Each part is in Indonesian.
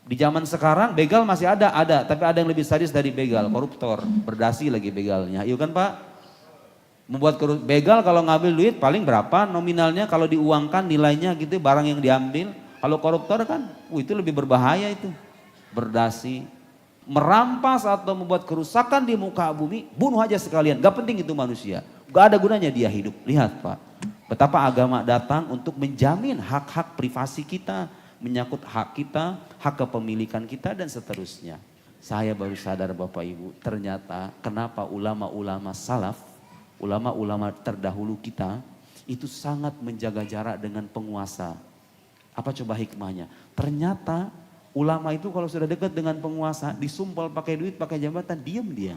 Di zaman sekarang begal masih ada, tapi ada yang lebih sadis dari begal, koruptor, berdasi lagi begalnya. Iya kan Pak? Begal kalau ngambil duit paling berapa nominalnya, kalau diuangkan nilainya gitu barang yang diambil. Kalau koruptor kan, itu lebih berbahaya itu. Berdasi, merampas atau membuat kerusakan di muka bumi, bunuh aja sekalian. Gak penting itu manusia, gak ada gunanya dia hidup. Lihat Pak, betapa agama datang untuk menjamin hak-hak privasi kita, menyangkut hak kita, hak kepemilikan kita dan seterusnya. Saya baru sadar Bapak Ibu, ternyata kenapa ulama-ulama salaf, ulama-ulama terdahulu kita itu sangat menjaga jarak dengan penguasa. Apa coba hikmahnya? Ternyata ulama itu kalau sudah dekat dengan penguasa, disumpal pakai duit, pakai jabatan, diam dia.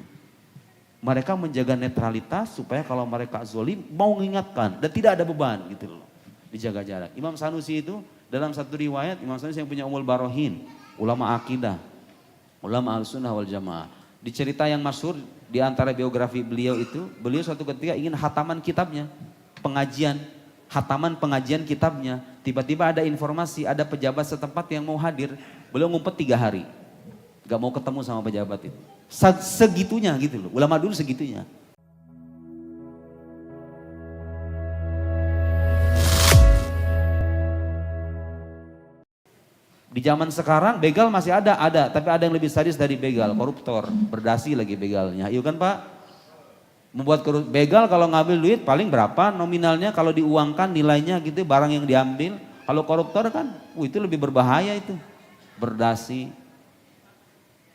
Mereka menjaga netralitas supaya kalau mereka zolim mau mengingatkan dan tidak ada beban gitu loh. Dijaga jarak. Imam Sanusi itu dalam satu riwayat, Imam Sanusi yang punya Ummul Barohin, ulama akidah, ulama al-sunnah wal jamaah. Di cerita yang masyhur di antara biografi beliau itu, beliau suatu ketika ingin hataman kitabnya, hataman pengajian kitabnya. Tiba-tiba ada informasi, ada pejabat setempat yang mau hadir. Beliau ngumpet 3 hari, gak mau ketemu sama pejabat itu. Segitunya gitu loh, ulama dulu segitunya. Di zaman sekarang begal masih ada, tapi ada yang lebih sadis dari begal, koruptor, berdasi lagi begalnya. Iya kan Pak? Begal kalau ngambil duit paling berapa nominalnya, kalau diuangkan nilainya gitu barang yang diambil. Kalau koruptor kan, itu lebih berbahaya itu. Berdasi,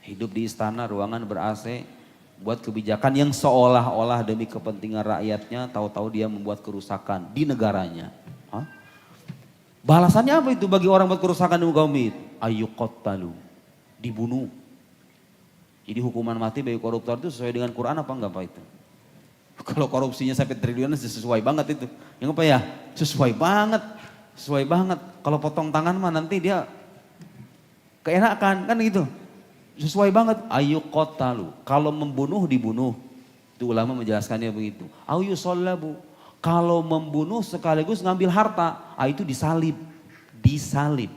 hidup di istana, ruangan ber-AC, buat kebijakan yang seolah-olah demi kepentingan rakyatnya, tahu-tahu dia membuat kerusakan di negaranya. Hah? Balasannya apa itu bagi orang buat kerusakan di muka bumi? Ayyuqattalu, dibunuh. Jadi hukuman mati bagi koruptor itu sesuai dengan Quran apa enggak Pak itu? Kalau korupsinya sampai triliunan sesuai banget itu. Yang apa ya? Sesuai banget. Sesuai banget. Kalau potong tangan mah nanti dia keenakan kan gitu. Sesuai banget. Ayyuqattalu, kalau membunuh dibunuh. Itu ulama menjelaskannya begitu. Au yusallabu, kalau membunuh sekaligus ngambil harta, itu disalib. Disalib.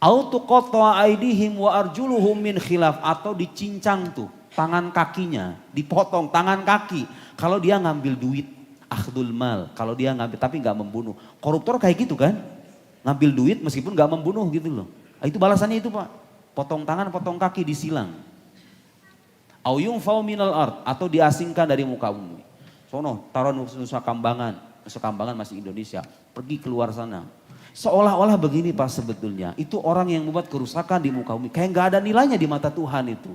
Au tuqatta aidihim wa arjuluhum min khilaf, atau dicincang tuh tangan kakinya, dipotong tangan kaki. Kalau dia ngambil duit, akhdul mal, kalau dia ngambil tapi nggak membunuh. Koruptor kayak gitu kan? Ngambil duit meskipun nggak membunuh gitu loh. Itu balasannya itu Pak. Potong tangan, potong kaki, disilang. Au yunfau minal ard, atau diasingkan dari muka bumi. Sono, taruh Nusa Kambangan. Nusa Kambangan masih Indonesia. Pergi keluar sana. Seolah-olah begini Pak sebetulnya. Itu orang yang membuat kerusakan di muka bumi. Kayak gak ada nilainya di mata Tuhan itu.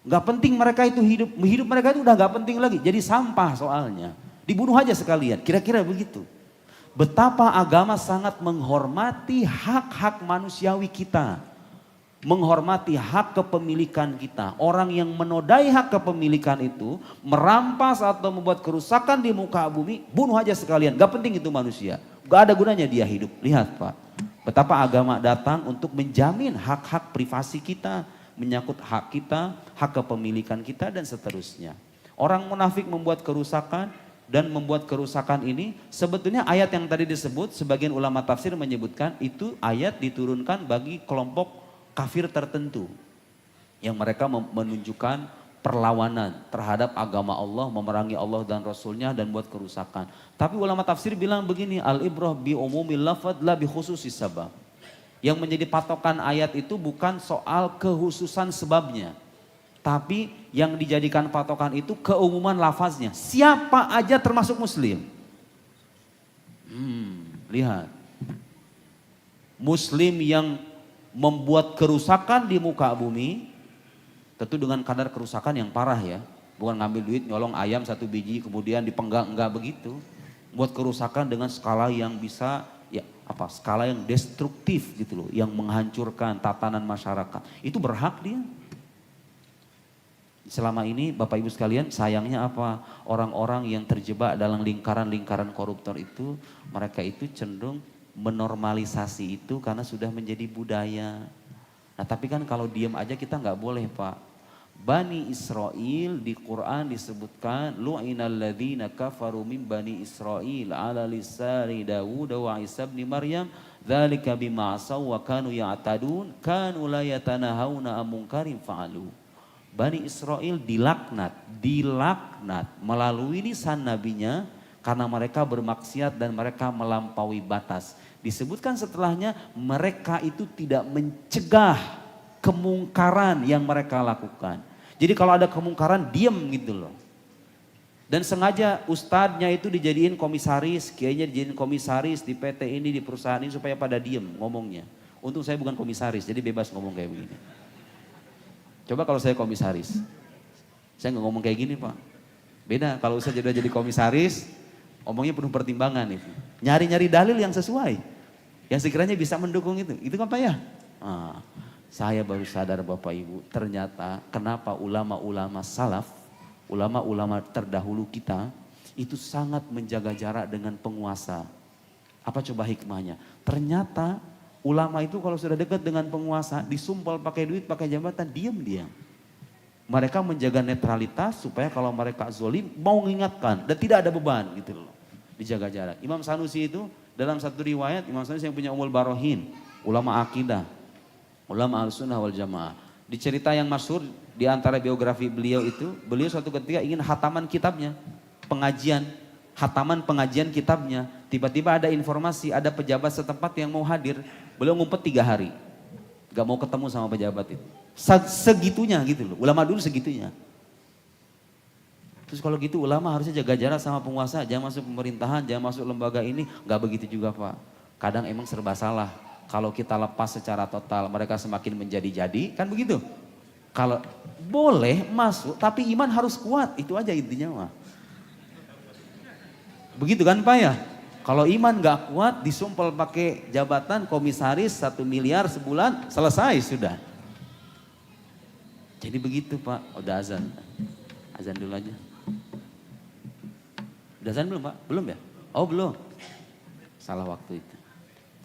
Gak penting mereka itu hidup. Hidup mereka itu udah gak penting lagi. Jadi sampah soalnya. Dibunuh aja sekalian. Kira-kira begitu. Betapa agama sangat menghormati hak-hak manusiawi kita. Menghormati hak kepemilikan kita. Orang yang menodai hak kepemilikan itu, merampas atau membuat kerusakan di muka bumi, bunuh aja sekalian. Gak penting itu manusia. Gak ada gunanya dia hidup. Lihat Pak, betapa agama datang untuk menjamin hak-hak privasi kita, menyangkut hak kita, hak kepemilikan kita dan seterusnya. Orang munafik membuat kerusakan dan membuat kerusakan ini, sebetulnya ayat yang tadi disebut, sebagian ulama tafsir menyebutkan itu ayat diturunkan bagi kelompok kafir tertentu yang mereka menunjukkan perlawanan terhadap agama Allah, memerangi Allah dan Rasulnya dan buat kerusakan. Tapi ulama tafsir bilang begini, al-ibrah bi umumil lafadz la bi khususis sabab. Yang menjadi patokan ayat itu bukan soal kehususan sebabnya, tapi yang dijadikan patokan itu keumuman lafaznya. Siapa aja termasuk muslim. Lihat. Muslim yang membuat kerusakan di muka bumi, tentu dengan kadar kerusakan yang parah ya. Bukan ngambil duit nyolong ayam 1 biji kemudian dipenggal, enggak begitu. Buat kerusakan dengan skala yang bisa skala yang destruktif gitu loh, yang menghancurkan tatanan masyarakat. Itu berhak dia. Selama ini Bapak Ibu sekalian, sayangnya apa? Orang-orang yang terjebak dalam lingkaran-lingkaran koruptor itu, mereka itu cenderung menormalisasi itu karena sudah menjadi budaya. Nah tapi kan kalau diem aja kita nggak boleh Pak. Bani Israel di Quran disebutkan lu'inal ladzina kafaru min bani Israel ala lisani Dawud wa Isa bin Maryam dzalika bima asaw wa kanu ya'tadun kanu la yatanahawna an munkarin fa'alu. Bani Israel dilaknat melalui lisan nabinya karena mereka bermaksiat dan mereka melampaui batas. Disebutkan setelahnya mereka itu tidak mencegah kemungkaran yang mereka lakukan. Jadi kalau ada kemungkaran diam gitu loh. Dan sengaja ustadznya itu dijadiin komisaris, kiainya dijadiin komisaris di PT ini, di perusahaan ini supaya pada diam ngomongnya. Untung saya bukan komisaris jadi bebas ngomong kayak begini. Coba kalau saya komisaris, saya nggak ngomong kayak gini Pak. Beda kalau saya jadi komisaris, ngomongnya penuh pertimbangan itu. Nyari-nyari dalil yang sesuai, yang sekiranya bisa mendukung itu kan Pak ya. Saya baru sadar Bapak Ibu, ternyata kenapa ulama-ulama salaf, ulama-ulama terdahulu kita, itu sangat menjaga jarak dengan penguasa. Apa coba hikmahnya? Ternyata ulama itu kalau sudah dekat dengan penguasa, disumpal pakai duit, pakai jabatan, diam dia. Mereka menjaga netralitas supaya kalau mereka zolim mau mengingatkan dan tidak ada beban gitu loh. Dijaga jarak. Imam Sanusi itu dalam satu riwayat, Imam Sanusi yang punya Ummul Barohin, ulama akidah, ulama al-sunnah wal jamaah. Di cerita yang masyhur di antara biografi beliau itu, beliau suatu ketika ingin hataman kitabnya, hataman pengajian kitabnya. Tiba-tiba ada informasi, ada pejabat setempat yang mau hadir. Beliau ngumpet 3 hari. Gak mau ketemu sama pejabat itu. Segitunya gitu loh, ulama dulu segitunya. Terus kalau gitu ulama harusnya jaga jarak sama penguasa, jangan masuk pemerintahan, jangan masuk lembaga ini. Gak begitu juga Pak. Kadang emang serba salah. Kalau kita lepas secara total, mereka semakin menjadi-jadi, kan begitu? Kalau boleh masuk, tapi iman harus kuat, itu aja intinya mah. Begitu kan Pak ya? Kalau iman gak kuat, disumpel pakai jabatan komisaris 1 miliar sebulan, selesai sudah. Jadi begitu Pak, udah azan. Azan dulu aja. Udah azan belum Pak? Belum ya? Oh belum. Salah waktu itu.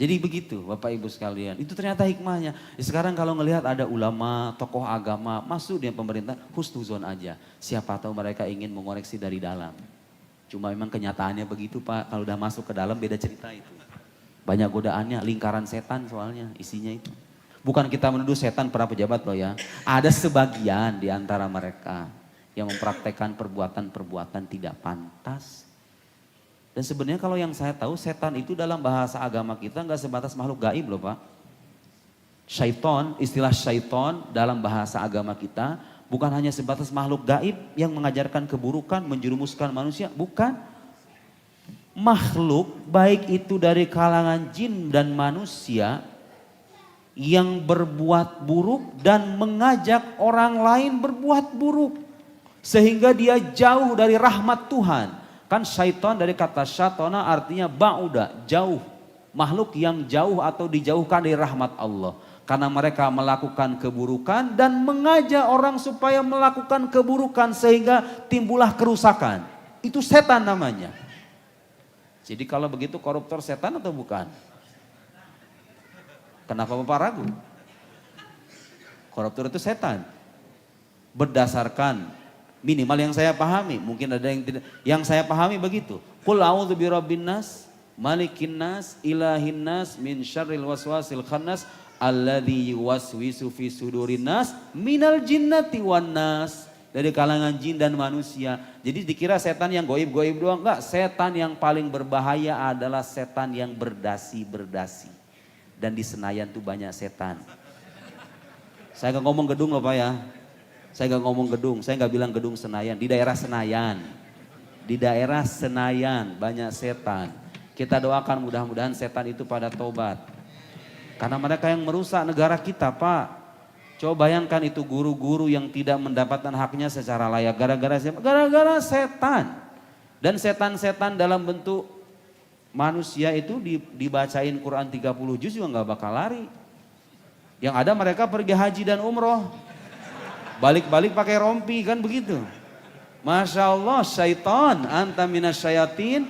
Jadi begitu Bapak Ibu sekalian, itu ternyata hikmahnya. Sekarang kalau ngelihat ada ulama, tokoh agama masuk di pemerintah, husnuzon aja. Siapa tahu mereka ingin mengoreksi dari dalam. Cuma memang kenyataannya begitu Pak, kalau udah masuk ke dalam beda cerita itu. Banyak godaannya, lingkaran setan soalnya isinya itu. Bukan kita menuduh setan para pejabat loh ya. Ada sebagian di antara mereka yang mempraktekkan perbuatan-perbuatan tidak pantas. Dan sebenarnya kalau yang saya tahu setan itu dalam bahasa agama kita nggak sebatas makhluk gaib loh Pak. Syaiton, istilah syaiton dalam bahasa agama kita bukan hanya sebatas makhluk gaib yang mengajarkan keburukan, menjerumuskan manusia, bukan. Makhluk baik itu dari kalangan jin dan manusia yang berbuat buruk dan mengajak orang lain berbuat buruk. Sehingga dia jauh dari rahmat Tuhan. Kan syaitan dari kata syatona artinya ba'uda, jauh. Makhluk yang jauh atau dijauhkan dari rahmat Allah. Karena mereka melakukan keburukan dan mengajak orang supaya melakukan keburukan sehingga timbullah kerusakan. Itu setan namanya. Jadi kalau begitu koruptor setan atau bukan? Kenapa Bapak ragu? Koruptor itu setan. Berdasarkan minimal yang saya pahami, mungkin ada yang tidak. Yang saya pahami begitu. Qul a'udzu birabbin nas, malikin nas, ilahin nas, min syarril waswasil khannas, alladzi yuwaswisu fi sudurin nas, minal jinnati wan nas. Dari kalangan jin dan manusia. Jadi dikira setan yang goib-goib doang. Enggak, setan yang paling berbahaya adalah setan yang berdasi-berdasi. Dan di Senayan tuh banyak setan. Saya gak ngomong gedung loh Pak ya. Saya gak ngomong gedung, saya gak bilang gedung Senayan. Di daerah Senayan. Di daerah Senayan banyak setan. Kita doakan mudah-mudahan setan itu pada tobat. Karena mereka yang merusak negara kita Pak. Coba bayangkan itu guru-guru yang tidak mendapatkan haknya secara layak. Gara-gara siapa? Gara-gara setan. Dan setan-setan dalam bentuk manusia itu dibacain Quran 30 juz juga gak bakal lari. Yang ada mereka pergi haji dan umroh. Balik-balik pakai rompi kan begitu. Masya Allah syaitan anta minas syayatin.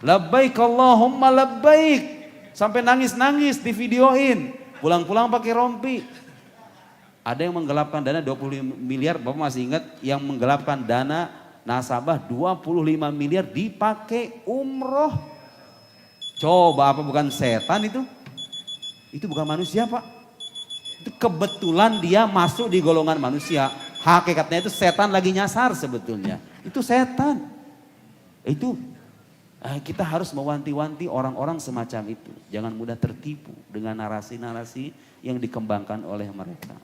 Labbaik Allahumma labbaik. Sampai nangis-nangis di videoin. Pulang-pulang pakai rompi. Ada yang menggelapkan dana 25 miliar, Bapak masih ingat yang menggelapkan dana nasabah 25 miliar dipakai umroh. Coba apa bukan setan itu? Itu bukan manusia Pak. Itu kebetulan dia masuk di golongan manusia. Hakikatnya itu setan lagi nyasar sebetulnya. Itu setan. Itu kita harus mewanti-wanti orang-orang semacam itu. Jangan mudah tertipu dengan narasi-narasi yang dikembangkan oleh mereka.